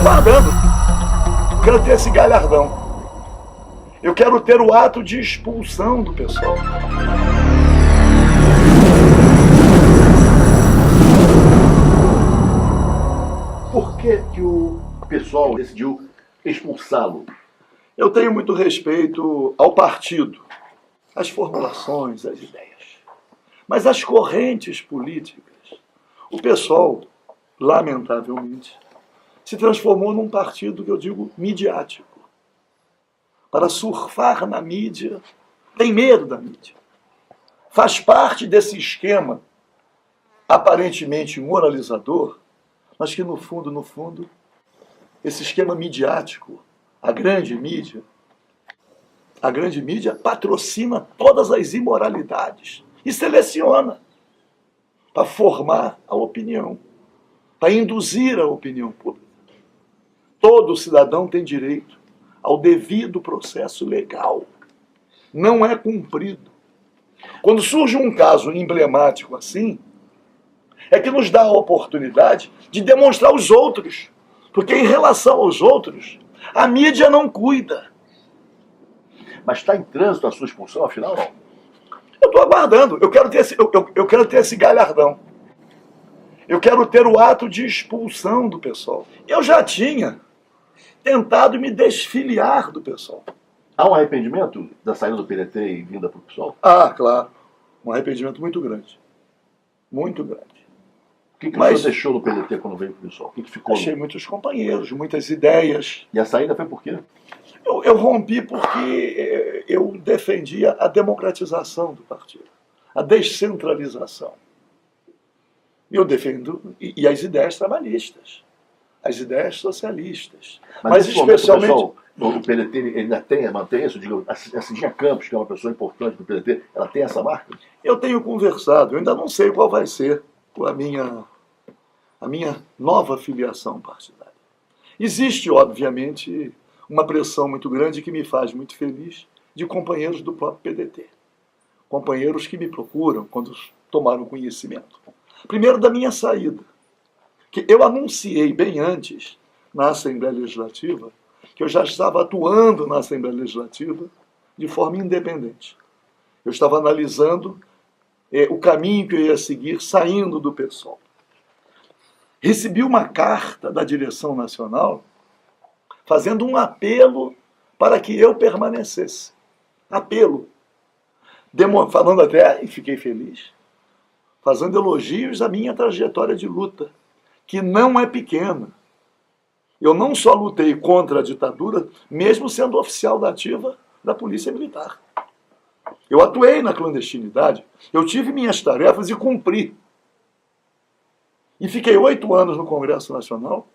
aguardando. Eu quero ter esse galhardão. Eu quero ter o ato de expulsão do pessoal. Por que o pessoal decidiu expulsá-lo? Eu tenho muito respeito ao partido, às formulações, às ideias. Mas as correntes políticas, o pessoal, lamentavelmente, se transformou num partido que eu digo midiático. Para surfar na mídia, tem medo da mídia. Faz parte desse esquema aparentemente moralizador, mas que no fundo, esse esquema midiático, a grande mídia patrocina todas as imoralidades e seleciona para formar a opinião, para induzir a opinião pública. Todo cidadão tem direito ao devido processo legal. Não é cumprido. Quando surge um caso emblemático assim, é que nos dá a oportunidade de demonstrar aos outros. Porque em relação aos outros, a mídia não cuida. Mas está em trânsito a sua expulsão, afinal, não? Eu estou aguardando. Eu quero ter esse galhardão. Eu quero ter o ato de expulsão do pessoal. Eu já tinha tentado me desfiliar do pessoal. Há um arrependimento da saída do PDT e vinda para o PSOL? Ah, claro. Um arrependimento muito grande. Muito grande. O que o senhor deixou no PDT quando veio para o PSOL? O que ficou? Achei muitos companheiros, muitas ideias. E a saída foi por quê? Eu rompi porque eu defendia a democratização do partido, a descentralização. Eu defendo e as ideias trabalhistas, as ideias socialistas. Mas especialmente momento, o PDT ainda mantém isso? A Cidinha Campos, que é uma pessoa importante do PDT, ela tem essa marca? Eu tenho conversado, eu ainda não sei qual vai ser a minha nova filiação partidária. Existe, obviamente, uma pressão muito grande que me faz muito feliz de companheiros do próprio PDT. Companheiros que me procuram quando tomaram conhecimento. Primeiro da minha saída, que eu anunciei bem antes, na Assembleia Legislativa, que eu já estava atuando na Assembleia Legislativa de forma independente. Eu estava analisando o caminho que eu ia seguir saindo do PSOL. Recebi uma carta da direção nacional fazendo um apelo para que eu permanecesse. Apelo. Falando até, e fiquei feliz, fazendo elogios à minha trajetória de luta, que não é pequena. Eu não só lutei contra a ditadura, mesmo sendo oficial da ativa da Polícia Militar. Eu atuei na clandestinidade, eu tive minhas tarefas e cumpri. E fiquei 8 anos no Congresso Nacional,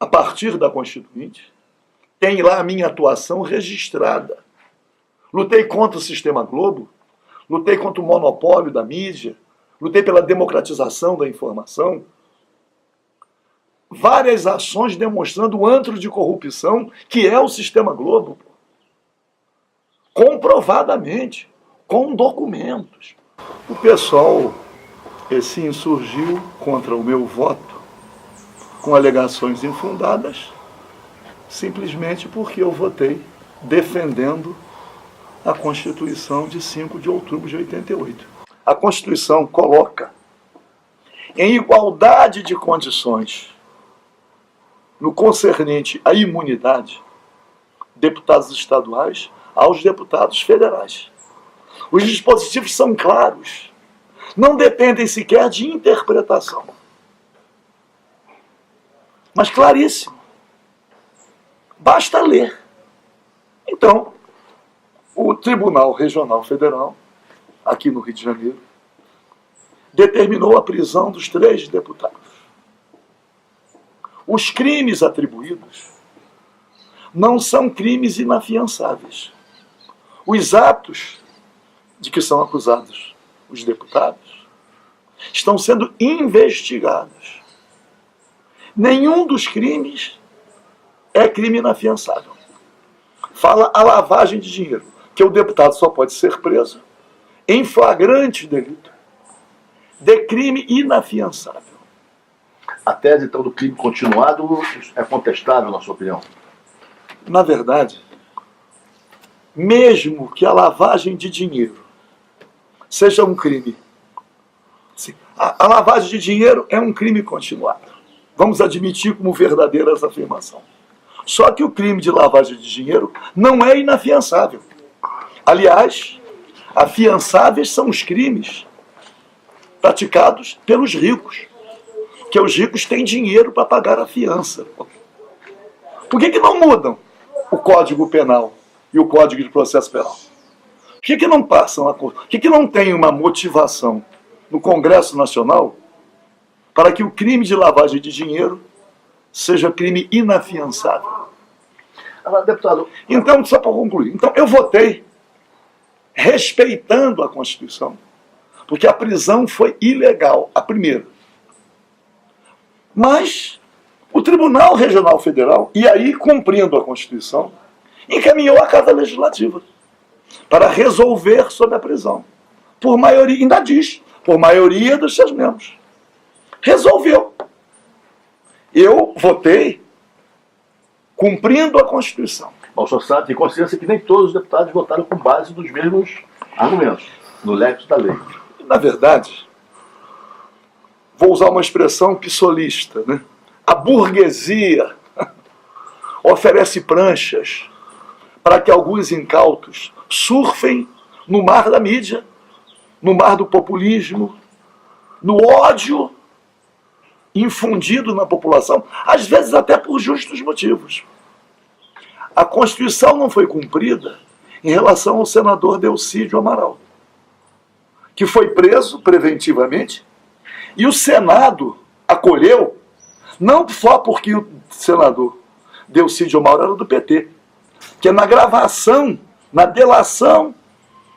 a partir da Constituinte. Tem lá a minha atuação registrada. Lutei contra o Sistema Globo, lutei contra o monopólio da mídia, lutei pela democratização da informação. Várias ações demonstrando o antro de corrupção que é o Sistema Globo. Comprovadamente, com documentos. O pessoal se insurgiu contra o meu voto com alegações infundadas, simplesmente porque eu votei defendendo a Constituição de 5 de outubro de 88. A Constituição coloca em igualdade de condições, no concernente à imunidade, deputados estaduais aos deputados federais. Os dispositivos são claros, não dependem sequer de interpretação. Mas claríssimo. Basta ler. Então, o Tribunal Regional Federal, aqui no Rio de Janeiro, determinou a prisão dos 3 deputados. Os crimes atribuídos não são crimes inafiançáveis. Os atos de que são acusados os deputados estão sendo investigados. Nenhum dos crimes é crime inafiançável. Fala a lavagem de dinheiro, que o deputado só pode ser preso em flagrante delito de crime inafiançável. A tese, então, do crime continuado é contestável, na sua opinião? Na verdade, mesmo que a lavagem de dinheiro seja um crime, a lavagem de dinheiro é um crime continuado. Vamos admitir como verdadeira essa afirmação. Só que o crime de lavagem de dinheiro não é inafiançável. Aliás, afiançáveis são os crimes praticados pelos ricos, que os ricos têm dinheiro para pagar a fiança. Por que não mudam o Código Penal e o Código de Processo Penal? Por que não passam a coisa? Por que não tem uma motivação no Congresso Nacional para que o crime de lavagem de dinheiro seja crime inafiançável? Agora, deputado... Então, só para concluir, então eu votei respeitando a Constituição, porque a prisão foi ilegal, a primeira. Mas o Tribunal Regional Federal, e aí cumprindo a Constituição, encaminhou a Casa Legislativa para resolver sobre a prisão. Por maioria, ainda diz, por maioria dos seus membros. Resolveu. Eu votei cumprindo a Constituição. O senhor sabe, tem consciência que nem todos os deputados votaram com base nos mesmos argumentos, no lexo da lei. Na verdade, vou usar uma expressão pissolista, né? A burguesia oferece pranchas para que alguns incautos surfem no mar da mídia, no mar do populismo, no ódio infundido na população, às vezes até por justos motivos. A Constituição não foi cumprida em relação ao senador Delcídio Amaral, que foi preso preventivamente, e o Senado acolheu, não só porque o senador Delcídio Amaral era do PT, que na gravação, na delação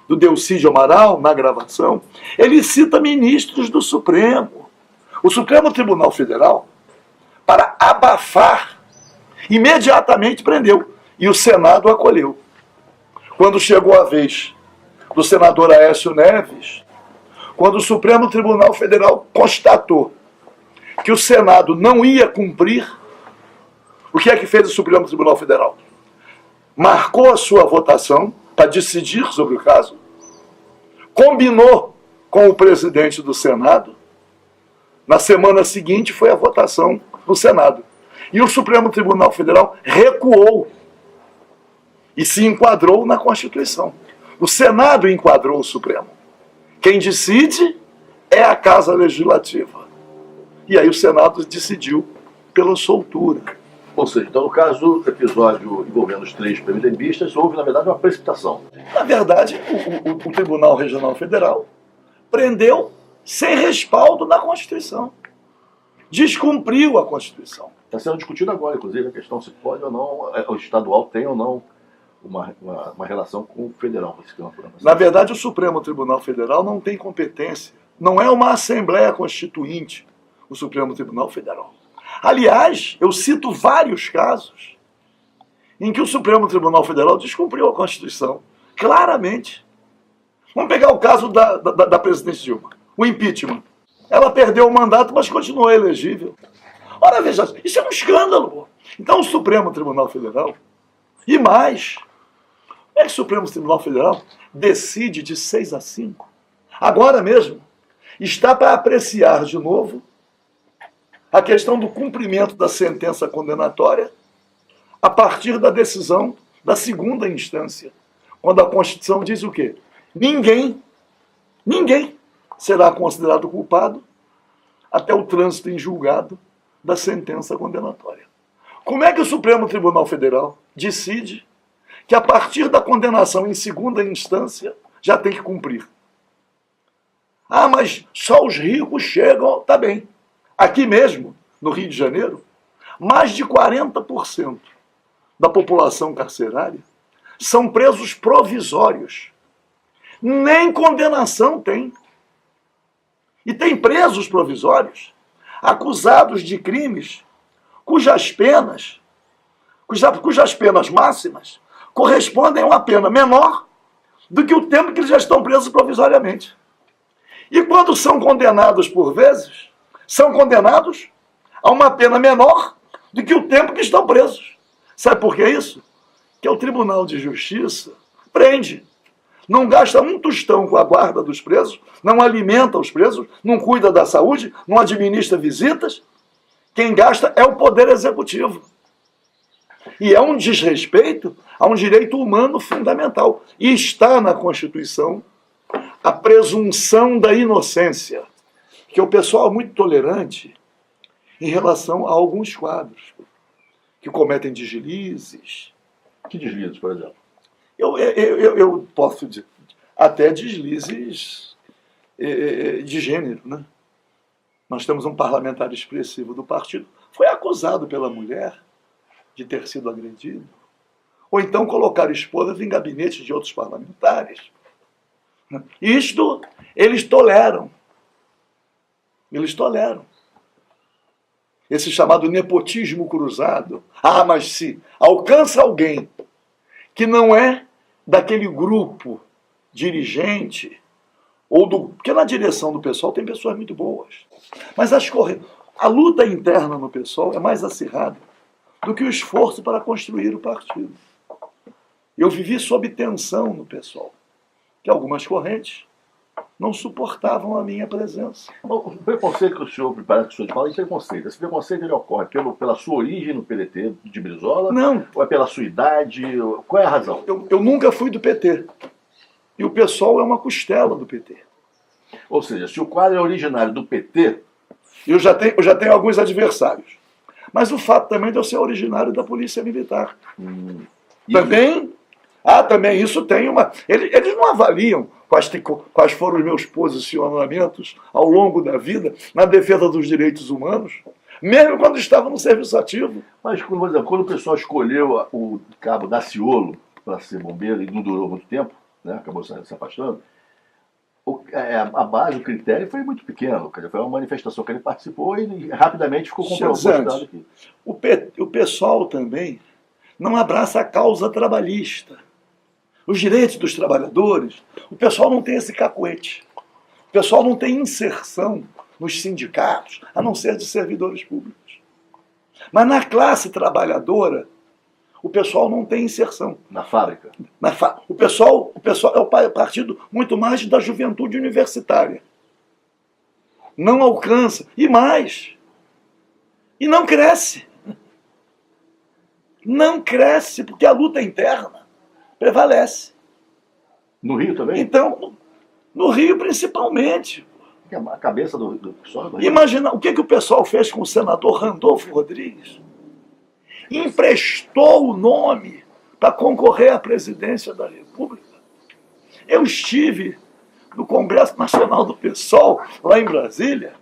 do Delcídio Amaral, na gravação, ele cita ministros do Supremo. O Supremo Tribunal Federal, para abafar, imediatamente prendeu, e o Senado acolheu. Quando chegou a vez do senador Aécio Neves, quando o Supremo Tribunal Federal constatou que o Senado não ia cumprir, o que é que fez o Supremo Tribunal Federal? Marcou a sua votação para decidir sobre o caso, combinou com o presidente do Senado, na semana seguinte foi a votação no Senado. E o Supremo Tribunal Federal recuou e se enquadrou na Constituição. O Senado enquadrou o Supremo. Quem decide é a Casa Legislativa. E aí o Senado decidiu pela soltura. Ou seja, então no caso do episódio envolvendo os 3 PMDBistas, houve, na verdade, uma precipitação. Na verdade, o Tribunal Regional Federal prendeu sem respaldo na Constituição. Descumpriu a Constituição. Está sendo discutido agora, inclusive, a questão se pode ou não, o estadual tem ou não uma relação com o federal. Na verdade, o Supremo Tribunal Federal não tem competência. Não é uma Assembleia Constituinte, o Supremo Tribunal Federal. Aliás, eu cito vários casos em que o Supremo Tribunal Federal descumpriu a Constituição, claramente. Vamos pegar o caso da presidente Dilma, o impeachment. Ela perdeu o mandato, mas continuou elegível. Ora, veja, isso é um escândalo. Então o Supremo Tribunal Federal, e mais, como é que o Supremo Tribunal Federal decide de 6-5? Agora mesmo, está para apreciar de novo a questão do cumprimento da sentença condenatória a partir da decisão da segunda instância, quando a Constituição diz o quê? Ninguém será considerado culpado até o trânsito em julgado da sentença condenatória. Como é que o Supremo Tribunal Federal decide que a partir da condenação em segunda instância já tem que cumprir? Ah, mas só os ricos chegam, tá bem. Aqui mesmo, no Rio de Janeiro, mais de 40% da população carcerária são presos provisórios. Nem condenação tem. E tem presos provisórios acusados de crimes cujas penas máximas correspondem a uma pena menor do que o tempo que eles já estão presos provisoriamente. E quando são condenados por vezes, são condenados a uma pena menor do que o tempo que estão presos. Sabe por que isso? Que o Tribunal de Justiça prende. Não gasta um tostão com a guarda dos presos, não alimenta os presos, não cuida da saúde, não administra visitas. Quem gasta é o Poder Executivo. E é um desrespeito a um direito humano fundamental. E está na Constituição a presunção da inocência, que o pessoal é muito tolerante em relação a alguns quadros que cometem deslizes. Que deslizes, por exemplo? Eu posso dizer, até deslizes de gênero, né? Nós temos um parlamentar expressivo do partido, foi acusado pela mulher de ter sido agredido, ou então colocar esposas em gabinetes de outros parlamentares. Isto eles toleram. Eles toleram. Esse chamado nepotismo cruzado. Ah, mas se alcança alguém que não é daquele grupo dirigente, porque na direção do PSOL tem pessoas muito boas. Mas a luta interna no PSOL é mais acirrada do que o esforço para construir o partido. Eu vivi sob tensão no PSOL, que algumas correntes não suportavam a minha presença. O preconceito que o senhor prepara, que o senhor fala, é preconceito. Esse preconceito ele ocorre pela sua origem no PDT de Brizola? Não. Ou é pela sua idade? Qual é a razão? Eu nunca fui do PT. E o PSOL é uma costela do PT. Ou seja, se o quadro é originário do PT... Eu já tenho alguns adversários. Mas o fato também de eu ser originário da Polícia Militar. Também isso tem uma... Eles não avaliam quais foram os meus posicionamentos ao longo da vida na defesa dos direitos humanos, mesmo quando estava no serviço ativo. Mas, por exemplo, quando o pessoal escolheu o cabo Daciolo para ser bombeiro, e não durou muito tempo, né, acabou se afastando, a base, o critério foi muito pequeno. Foi uma manifestação que ele participou e rapidamente ficou comprovado aqui. O pessoal também não abraça a causa trabalhista. Os direitos dos trabalhadores, o pessoal não tem esse cacuete. O pessoal não tem inserção nos sindicatos, a não ser de servidores públicos. Mas na classe trabalhadora, o pessoal não tem inserção. Na fábrica? O pessoal é o partido muito mais da juventude universitária. Não alcança. E mais. E não cresce. Não cresce, porque a luta interna prevalece. No Rio também? Então, no Rio principalmente. A cabeça do pessoal do Rio. Imagina o que o pessoal fez com o senador Randolfo Rodrigues. Emprestou o nome para concorrer à presidência da República. Eu estive no Congresso Nacional do PSOL, lá em Brasília,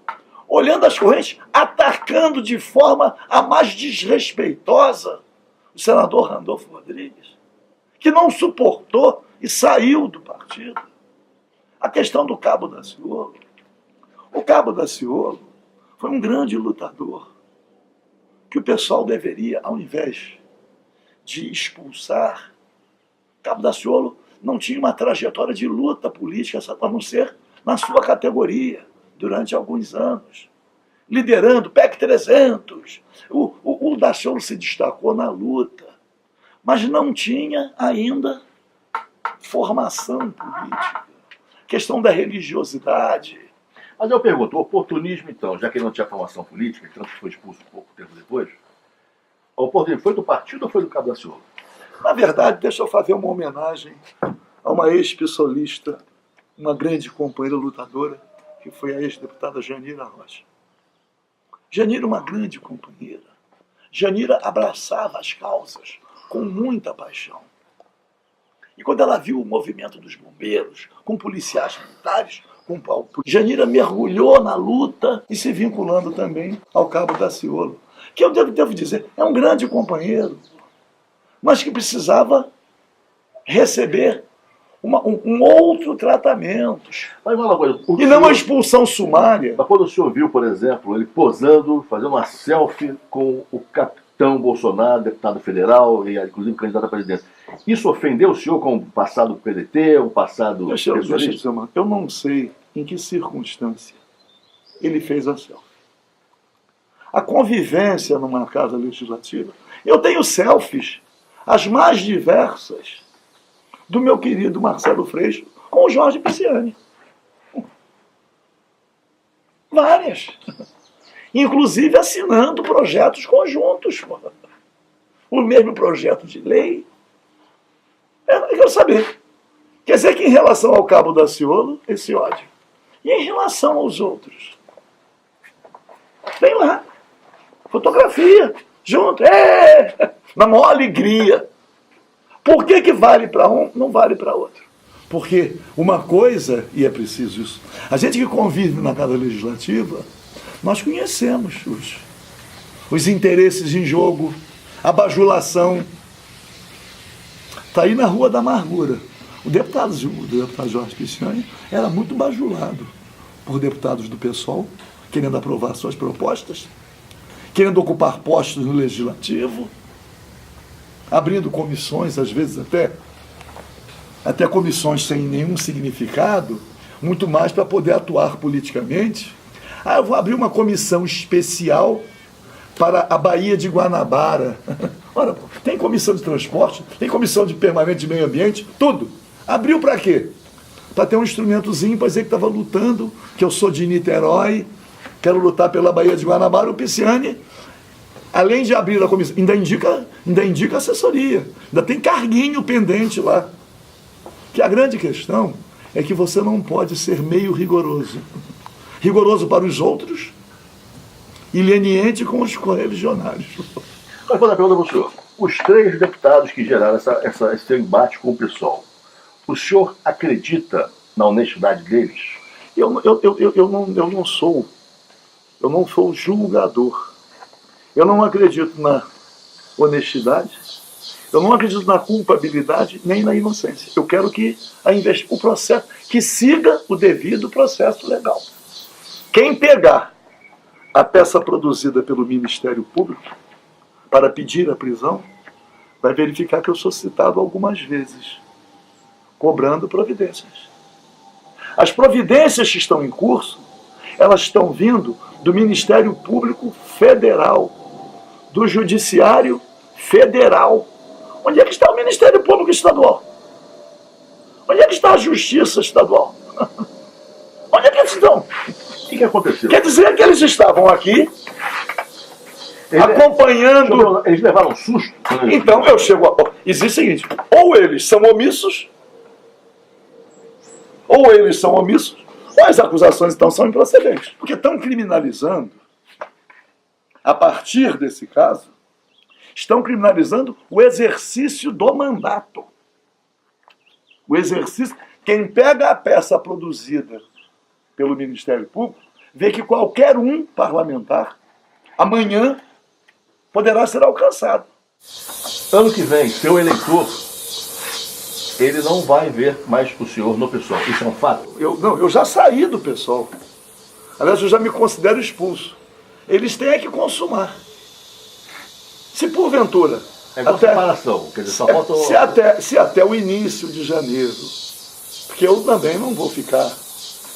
olhando as correntes, atacando de forma a mais desrespeitosa o senador Randolfo Rodrigues, que não suportou e saiu do partido. A questão do Cabo Daciolo. O Cabo Daciolo foi um grande lutador, que o pessoal deveria, ao invés de expulsar, Cabo Daciolo não tinha uma trajetória de luta política, a não ser na sua categoria, durante alguns anos, liderando PEC 300. O Daciolo se destacou na luta, mas não tinha ainda formação política. Questão da religiosidade. Mas eu pergunto, o oportunismo então, já que ele não tinha formação política, tanto que foi expulso pouco tempo depois, o oportunismo foi do partido ou foi do Cabo Daciolo? Na verdade, deixa eu fazer uma homenagem a uma ex-pissolista, uma grande companheira lutadora, que foi a ex-deputada Janira Rocha. Janira, uma grande companheira. Janira abraçava as causas com muita paixão. E quando ela viu o movimento dos bombeiros, com policiais militares, com pau, Janira mergulhou na luta e se vinculando também ao Cabo Daciolo, que eu devo dizer, é um grande companheiro, mas que precisava receber um outro tratamento. Mas uma coisa, e não uma expulsão sumária. Mas quando o senhor viu, por exemplo, ele posando, fazendo uma selfie com o capitão Bolsonaro, deputado federal e inclusive candidato à presidência, isso ofendeu o senhor com o passado do PDT, o passado... Deixa eu dizer, eu não sei em que circunstância ele fez a selfie. a convivência numa casa legislativa. Eu tenho selfies, as mais diversas, do meu querido Marcelo Freixo com o Jorge Pisciani. Várias. Inclusive assinando projetos conjuntos. O mesmo projeto de lei. Eu quero saber. Quer dizer que em relação ao Cabo Daciolo, esse ódio. E em relação aos outros? Vem lá. Fotografia. Junto. Na maior alegria. Por que vale para um, não vale para outro? Porque uma coisa, e é preciso isso, a gente que convive na Casa Legislativa, nós conhecemos os interesses em jogo, a bajulação. Está aí na Rua da Amargura. O deputado Jorge Pisciani era muito bajulado por deputados do PSOL, querendo aprovar suas propostas, querendo ocupar postos no Legislativo, abrindo comissões, às vezes até comissões sem nenhum significado, muito mais para poder atuar politicamente. Eu vou abrir uma comissão especial para a Baía de Guanabara. Ora, tem comissão de transporte, tem comissão de permanente de meio ambiente, tudo. Abriu para quê? Para ter um instrumentozinho para dizer que estava lutando, que eu sou de Niterói, quero lutar pela Baía de Guanabara. O Pisciani, além de abrir a comissão, ainda indica assessoria, ainda tem carguinho pendente lá. Que a grande questão é que você não pode ser meio rigoroso. Rigoroso para os outros e leniente com os correligionários. Mas vou dar pergunta para o senhor. Os 3 deputados que geraram esse embate com o PSOL, o senhor acredita na honestidade deles? Eu não sou julgador. Eu não acredito na honestidade. Eu não acredito na culpabilidade nem na inocência. Eu quero que o processo, que siga o devido processo legal. Quem pegar a peça produzida pelo Ministério Público para pedir a prisão, vai verificar que eu sou citado algumas vezes, cobrando providências. As providências que estão em curso, elas estão vindo do Ministério Público Federal, do Judiciário Federal. Onde é que está o Ministério Público Estadual? Onde é que está a Justiça Estadual? Onde é que eles estão? O que aconteceu? Quer dizer que eles estavam aqui acompanhando... Eles levaram um susto? Então eu chego a... Existe o seguinte, ou eles são omissos, ou as acusações então são improcedentes. Porque estão criminalizando, a partir desse caso, estão criminalizando o exercício do mandato. O exercício... Quem pega a peça produzida pelo Ministério Público, vê que qualquer um parlamentar, amanhã, poderá ser alcançado. Ano que vem, seu eleitor, ele não vai ver mais o senhor no PSOL. Isso é um fato? Eu já saí do PSOL. Aliás, eu já me considero expulso. Eles têm que consumar. Se porventura... É igual separação, quer dizer, só falta... Se até o início de janeiro, porque eu também não vou ficar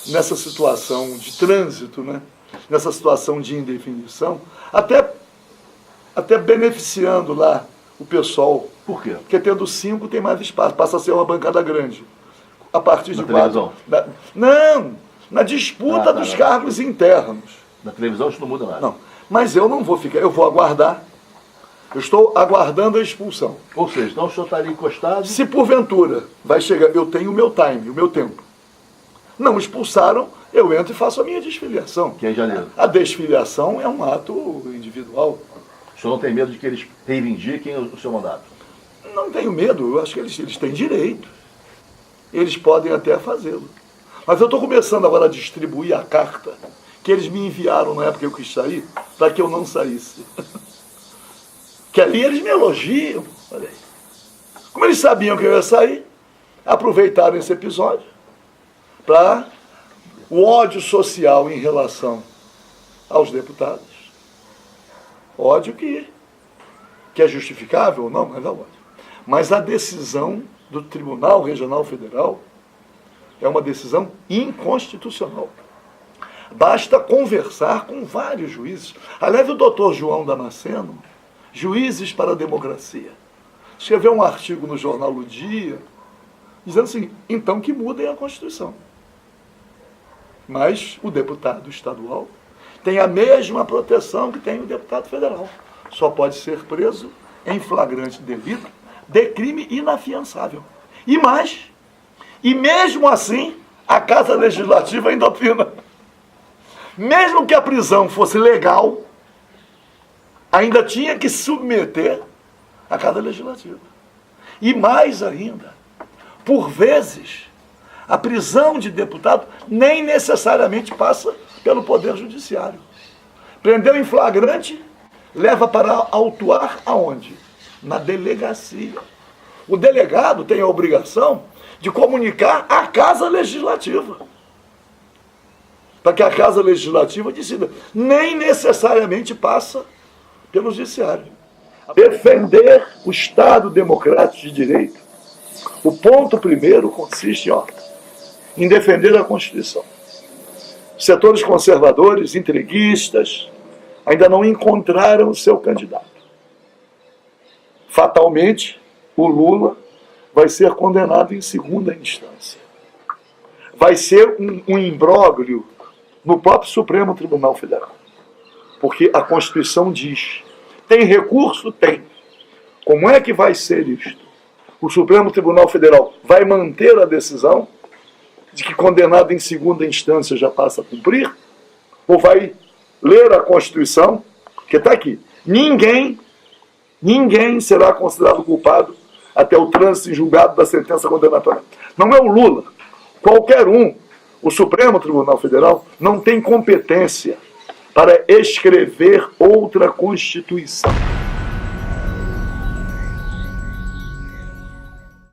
nessa situação de trânsito, né? Nessa situação de indefinição, até beneficiando lá o pessoal. Por quê? Porque tendo 5 tem mais espaço, passa a ser uma bancada grande. A partir de 4. Não, na disputa dos cargos internos. Na televisão isso não muda nada. Não, mas eu não vou ficar, eu vou aguardar. Eu estou aguardando a expulsão. Ou seja, então o senhor está ali encostado... Se porventura vai chegar, eu tenho o meu time, o meu tempo. Não expulsaram, eu entro e faço a minha desfiliação. Que é em janeiro. A desfiliação é um ato individual. O senhor não tem medo de que eles reivindiquem o seu mandato? Não tenho medo, eu acho que eles têm direito. Eles podem até fazê-lo. Mas eu estou começando agora a distribuir a carta que eles me enviaram na época que eu quis sair, para que eu não saísse. Que ali eles me elogiam. Olha aí. Como eles sabiam que eu ia sair, aproveitaram esse episódio para o ódio social em relação aos deputados. Ódio que é justificável ou não, mas é ódio. Mas a decisão do Tribunal Regional Federal é uma decisão inconstitucional. Basta conversar com vários juízes. Aliás, o doutor João Damasceno, Juízes para a Democracia, escreveu um artigo no jornal O Dia, dizendo assim, então que mudem a Constituição. Mas o deputado estadual tem a mesma proteção que tem o deputado federal. Só pode ser preso em flagrante delito de crime inafiançável. E mais, e mesmo assim, a Casa Legislativa ainda opina. Mesmo que a prisão fosse legal, ainda tinha que submeter a Casa Legislativa. E mais ainda, por vezes, a prisão de deputado nem necessariamente passa pelo Poder Judiciário. Prendeu em flagrante, leva para autuar aonde? Na delegacia. O delegado tem a obrigação de comunicar à Casa Legislativa, para que a Casa Legislativa decida. Nem necessariamente passa pelo Judiciário. Defender o Estado Democrático de Direito. O ponto primeiro consiste em defender a Constituição. Setores conservadores, entreguistas, ainda não encontraram o seu candidato. Fatalmente, o Lula vai ser condenado em segunda instância. Vai ser um imbróglio no próprio Supremo Tribunal Federal. Porque a Constituição diz, tem recurso? Tem. Como é que vai ser isto? O Supremo Tribunal Federal vai manter a decisão de que condenado em segunda instância já passa a cumprir? Ou vai ler a Constituição, que está aqui, ninguém será considerado culpado até o trânsito em julgado da sentença condenatória. Não é o Lula, qualquer um. O Supremo Tribunal Federal não tem competência para escrever outra Constituição.